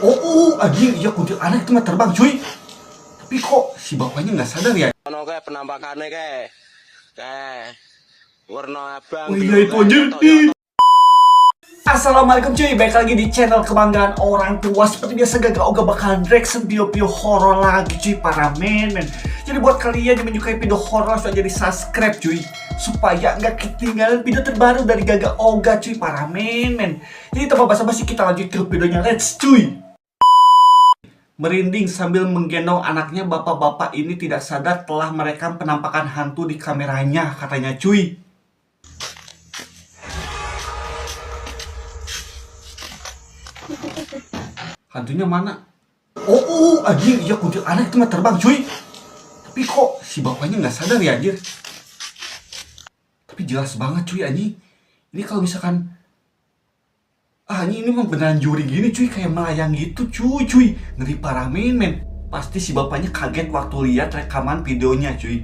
Anjing, iya kuntil anak itu mah terbang cuy. Tapi kok si bapaknya nggak sadar ya? Ono kayak penampakannya kayak warna abang. Oh iya itu anjir. Assalamualaikum cuy, balik lagi di channel kebanggaan orang tua. Seperti biasa gak ogah bakalan reaction video-video horor lagi cuy, para men. Jadi buat kalian yang menyukai video horor langsung aja di subscribe cuy, supaya nggak ketinggalan video terbaru dari Gaga Oga cuy, para men. Jadi tanpa basa-basi kita lanjut ke videonya, let's cuy. Merinding sambil menggendong anaknya, bapak-bapak ini tidak sadar telah merekam penampakan hantu di kameranya, katanya cuy. Hantunya mana? Anjing, iya kuntil anak itu mah terbang cuy. Tapi kok si bapaknya nggak sadar ya anjir. Tapi jelas banget cuy anjing. Ini kalau misalkan ini mah beneran juri gini cuy, kayak melayang gitu cuy. Ngeri parah men. Pasti si bapaknya kaget waktu lihat rekaman videonya cuy.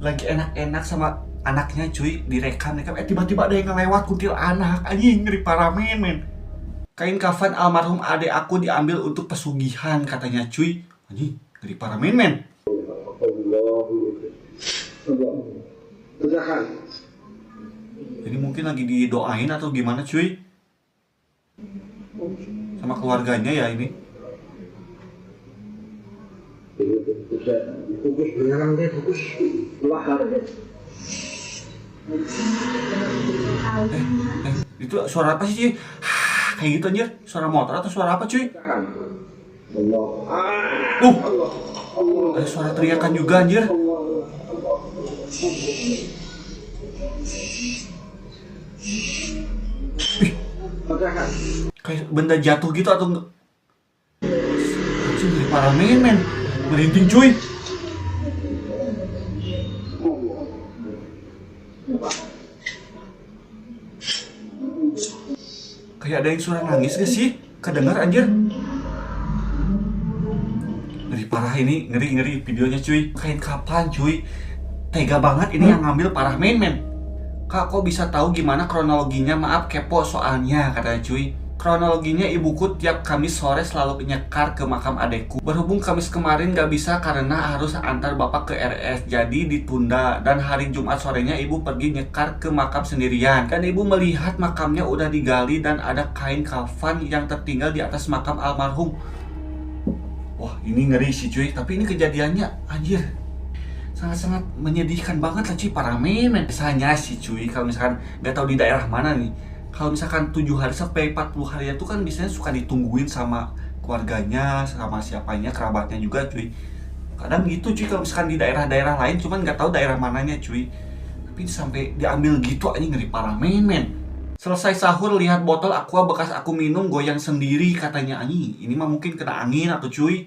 Lagi enak-enak sama anaknya cuy, direkam. Tiba-tiba ada yang ngelewat kuntil anak. Anjing, ngeri parah men. Kain kafan almarhum adek aku diambil untuk pesugihan, katanya cuy. Anjing, ngeri parah men. Jadi mungkin lagi didoain atau gimana cuy? Sama keluarganya ya ini. Fokus beneran deh, fokus. Itu suara apa sih cuy? Kayak gitu anjir, suara motor atau suara apa cuy? Ada suara teriakan juga anjir. Kayak benda jatuh gitu atau enggak? Anjing, ngeri parah men. Merinding cuy. Kayak ada yang suara nangis gak sih? Kedengar anjir. Ngeri parah ini, ngeri videonya cuy. Kain kapan cuy? Tega banget ini yang ngambil, parah men. Kak, kok bisa tahu gimana kronologinya? Maaf kepo soalnya, katanya cuy. Kronologinya ibuku tiap Kamis sore selalu nyekar ke makam adekku. Berhubung Kamis kemarin gak bisa karena harus antar bapak ke RS, jadi ditunda. Dan hari Jumat sorenya ibu pergi nyekar ke makam sendirian. Dan ibu melihat makamnya udah digali dan ada kain kafan yang tertinggal di atas makam almarhum. Wah, ini ngeri sih cuy. Tapi ini kejadiannya anjir sangat-sangat menyedihkan banget lah cuy, para men. Biasanya sih cuy, kalau misalkan gak tahu di daerah mana nih, kalau misalkan 7 hari sampai 40 hari itu kan biasanya suka ditungguin sama keluarganya, sama siapanya, kerabatnya juga cuy. Kadang gitu cuy kalau misalkan di daerah-daerah lain, cuman nggak tahu daerah mananya cuy. Tapi sampai diambil gitu aja, ngeri parah men. Selesai sahur lihat botol aqua bekas aku minum goyang sendiri, katanya. Ini mah mungkin kena angin atau cuy.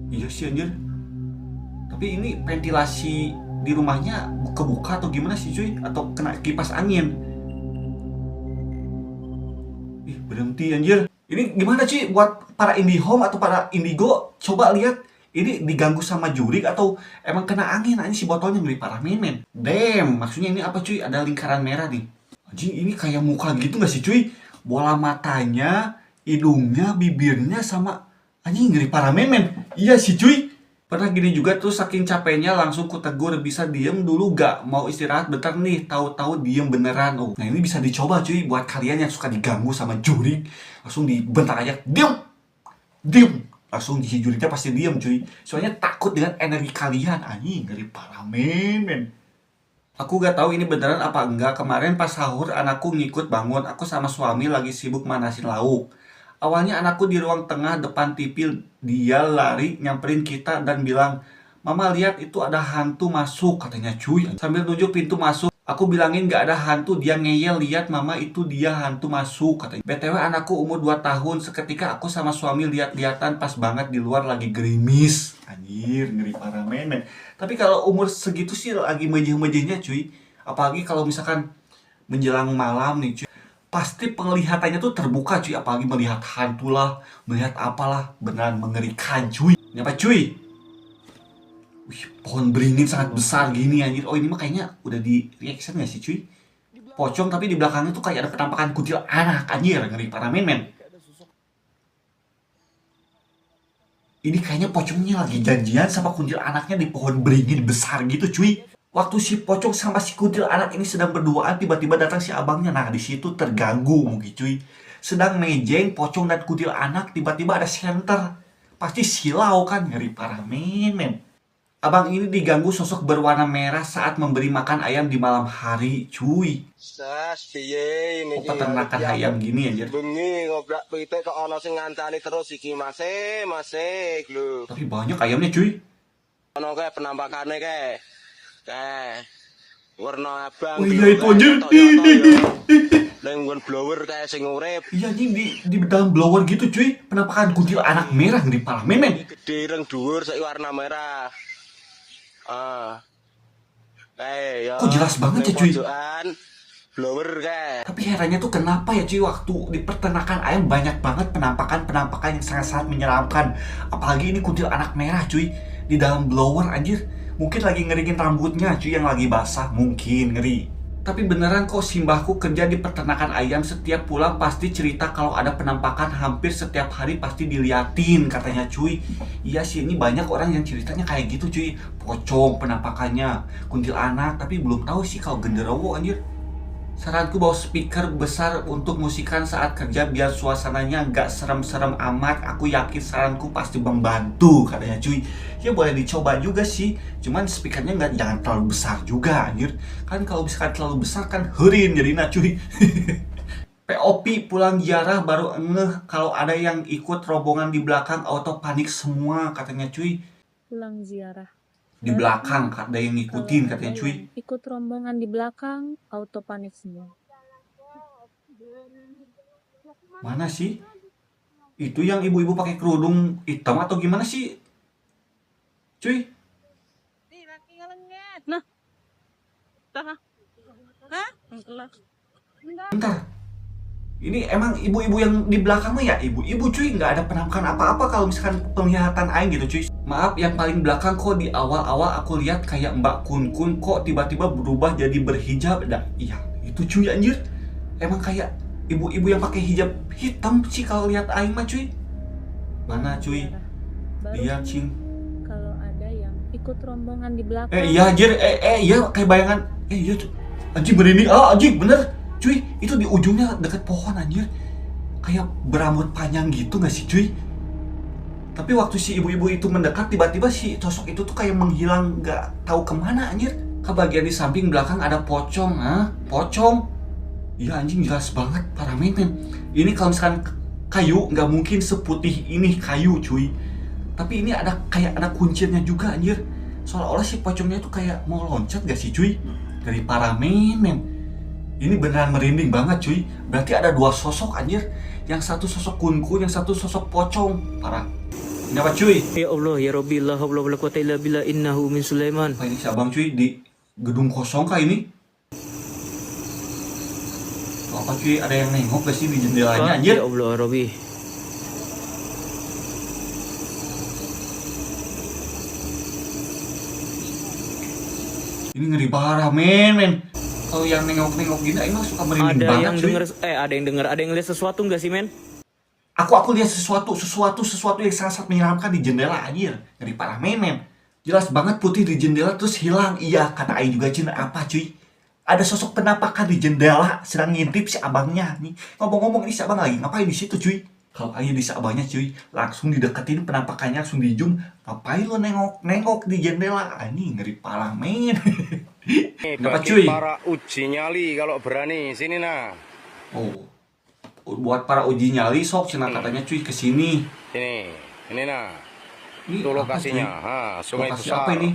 Iya sih anjir. Tapi ini ventilasi di rumahnya kebuka atau gimana sih cuy? Atau kena kipas angin? Ih, berhenti anjir. Ini gimana cuy buat para IndiHome atau para Indigo? Coba lihat, ini diganggu sama jurik atau emang kena angin? Ini si botolnya ngeri parah men. Damn, maksudnya ini apa cuy? Ada lingkaran merah nih. Anjing, ini kayak muka gitu gak sih cuy? Bola matanya, hidungnya, bibirnya sama. Anjing, ngeri parah men. Iya sih cuy. Pernah gini juga tuh, saking capeknya langsung kutegur, bisa diem dulu gak? Mau istirahat bentar nih, tahu-tahu diem beneran. Nah ini bisa dicoba cuy, buat kalian yang suka diganggu sama jurik. Langsung dibentak aja, diem. Langsung si juriknya pasti diem cuy. Soalnya takut dengan energi kalian. Anjing, ngeri parah men. Aku gak tahu ini beneran apa enggak. Kemarin pas sahur anakku ngikut bangun. Aku sama suami lagi sibuk manasin lauk. Awalnya anakku di ruang tengah depan TV, dia lari nyamperin kita dan bilang, "Mama lihat itu ada hantu masuk," katanya cuy. Sambil nunjuk pintu masuk, aku bilangin gak ada hantu, dia ngeyel, "Lihat mama, itu dia hantu masuk," katanya. BTW anakku umur 2 tahun, seketika aku sama suami lihat-lihatan pas banget di luar lagi gerimis. Anjir, ngeri parah men. Tapi kalau umur segitu sih lagi mejeh-mejehnya cuy. Apalagi kalau misalkan menjelang malam nih cuy, pasti penglihatannya tuh terbuka cuy, apalagi melihat hantu lah, melihat apalah, beneran mengerikan cuy. Ini apa cuy? Wih, pohon beringin sangat besar gini anjir. Oh ini mah kayaknya udah di reaction gak sih cuy? Pocong tapi di belakangnya tuh kayak ada penampakan kuntil anak, anjir, ngeri parah men. Ini kayaknya pocongnya lagi janjian sama kuntilanaknya di pohon beringin besar gitu cuy. Waktu si pocong sama si kuntilanak ini sedang berduaan, tiba-tiba datang si abangnya. Nah di situ terganggu mungkin cuy. Sedang mejeng pocong dan kuntilanak, tiba-tiba ada senter. Pasti silau kan, ngeri parah men. Abang ini diganggu sosok berwarna merah saat memberi makan ayam di malam hari cuy. Sas piye Oh, niki. peternakan ayam gini aja. Bengi ngobrak pitik kok ana sing ngancani terus iki masih lho. Tapi banyak ayamnya cuy. Ono kae penampakane kae. Kae warna abang. Oh iya itu anjir. Neng nggon blower kae sing urip. Iya anjing di dalam blower gitu cuy. Penampakan kuntilanak merah ngeri parah men. Gede reng dhuwur saiki warna merah. Ya. Kok jelas banget ya, cuy? Pojokan blower kae. Tapi herannya tuh kenapa ya cuy, waktu di peternakan ayam banyak banget penampakan yang sangat-sangat menyeramkan. Apalagi ini kuntilanak merah cuy di dalam blower anjir. Mungkin lagi ngeringin rambutnya cuy yang lagi basah, mungkin ngeri. Tapi beneran kok simbahku kerja di peternakan ayam, setiap pulang pasti cerita kalau ada penampakan hampir setiap hari pasti diliatin katanya cuy. Iya sih, ini banyak orang yang ceritanya kayak gitu cuy. Pocong penampakannya, kuntilanak, tapi belum tahu sih kalau genderuwo anjir. Saranku bawa speaker besar untuk musikan saat kerja biar suasananya nggak serem-serem amat. Aku yakin saranku pasti membantu katanya cuy. Ya boleh dicoba juga sih. Cuman speakernya jangan terlalu besar juga anjir. Kan kalau misalkan terlalu besar kan herin jadinya cuy. POP pulang ziarah baru ngeh kalau ada yang ikut rombongan di belakang, auto panik semua katanya cuy. Pulang ziarah. Di belakang ada yang ngikutin katanya cuy. Ikut rombongan di belakang, auto panik semua. Mana sih? Itu yang ibu-ibu pakai kerudung hitam atau gimana sih? Cuy. Nah. Hah? Bentar. Ini emang ibu-ibu yang di belakang mah ya ibu-ibu cuy, nggak ada penampakan apa-apa kalau misalkan penglihatan aing gitu cuy. Maaf yang paling belakang kok di awal-awal aku lihat kayak Mbak Kun kok tiba-tiba berubah jadi berhijab. Nah iya itu cuy anjir. Emang kayak ibu-ibu yang pakai hijab hitam sih kalau lihat aing mah cuy. Mana cuy? Lihat cing. Kalau ada yang ikut rombongan di belakang. Iya anjir, iya kayak bayangan. Iya cuy. Anjing merinding. Anjing bener. Cuy, itu di ujungnya deket pohon anjir. Kayak berambut panjang gitu gak sih cuy? Tapi waktu si ibu-ibu itu mendekat, tiba-tiba si sosok itu tuh kayak menghilang, gak tahu kemana anjir. Ke bagian di samping belakang ada pocong, pocong. Iya anjing jelas banget, parah men. Ini kalau misalkan kayu, gak mungkin seputih ini kayu cuy. Tapi ini ada kayak ada kuncirnya juga anjir. Seolah-olah si pocongnya tuh kayak mau loncat gak sih cuy? Dari parah men. Ini beneran merinding banget cuy. Berarti ada dua sosok anjir. Yang satu sosok kun, yang satu sosok pocong. Parah. Ini apa cuy? Ya Allah, ya Rabbi, la haula wala quwata illa billah, innahu min Sulaiman. Apa ini si abang cuy? Di gedung kosong kah ini? Tuh apa cuy? Ada yang nengok gak sih di jendelanya anjir? Ya Allah, Rabbi. Ini ngeri parah men. Kalau yang nengok-nengok gini, ini suka merinding Ada banget yang cuy. denger, ada yang lihat sesuatu nggak sih, men? Aku lihat sesuatu yang sangat menyeramkan di jendela anjir. Ngeri parah men. Jelas banget putih di jendela terus hilang. Iya, kata Aing juga Cina apa cuy? Ada sosok penampakan di jendela sedang ngintip si abangnya nih. Ngomong-ngomong ini si abang lagi ngapain di situ cuy? Kalau Aing di si abangnya cuy, langsung dideketin penampakannya langsung di zoom. Ngapain lo nengok di jendela? Ini ngeri parah men. Kenapa Bagi cuy? para uji nyali kalau berani sini nah. Oh, buat para uji nyali sok cina katanya cuy kesini. Ini nah. Ini Itu apa, lokasinya. cuy? Sungai Lokasi besar. apa ini?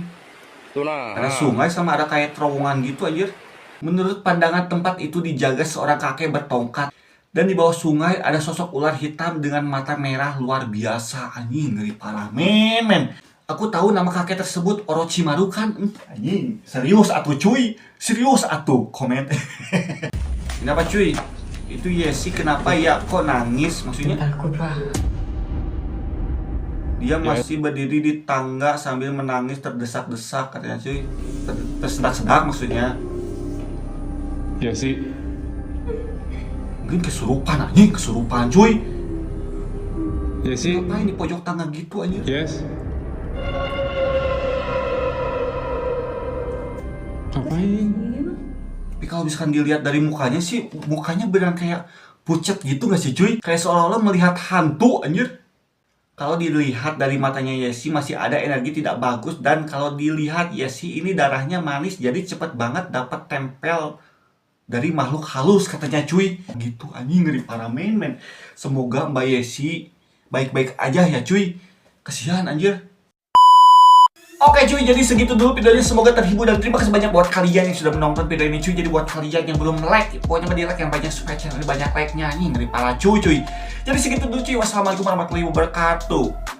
Itu nah. Ada sungai sama ada kayak terowongan gitu anjir. Menurut pandangan tempat itu dijaga seorang kakek bertongkat. Dan di bawah sungai ada sosok ular hitam dengan mata merah luar biasa. Anjing ngeri parah men. Aku tahu nama kakek tersebut Orochimaru kan. Anjing serius atuh cuy. Serius atuh komen. Kenapa cuy? Itu Yesi kenapa ya kok nangis maksudnya? Takut lah. Dia masih berdiri di tangga sambil menangis terdesak-desak katanya cuy. Tersedak-sedak maksudnya. Ya sih. Mungkin kesurupan anjing, kesurupan cuy. Jesse. Ngapain di pojok tangga gitu anjir? Yes. Ngapain? Tapi kalau misalkan dilihat dari mukanya sih, mukanya beneran kayak pucat gitu gak sih cuy? Kayak seolah-olah melihat hantu anjir. Kalau dilihat dari matanya Yesi masih ada energi tidak bagus. Dan kalau dilihat Yesi ini darahnya manis, jadi cepet banget dapat tempel dari makhluk halus katanya cuy. Gitu anjing, ngeri parah men. Semoga Mbak Yesi baik-baik aja ya cuy. Kasihan anjir. Oke cuy, jadi segitu dulu videonya. Semoga terhibur dan terima kasih banyak buat kalian yang sudah menonton video ini cuy. Jadi buat kalian yang belum like, pokoknya di like yang banyak supaya channel ini banyak like-nya. Nih ngeri parah cuy. Jadi segitu dulu cuy. Wassalamualaikum warahmatullahi wabarakatuh.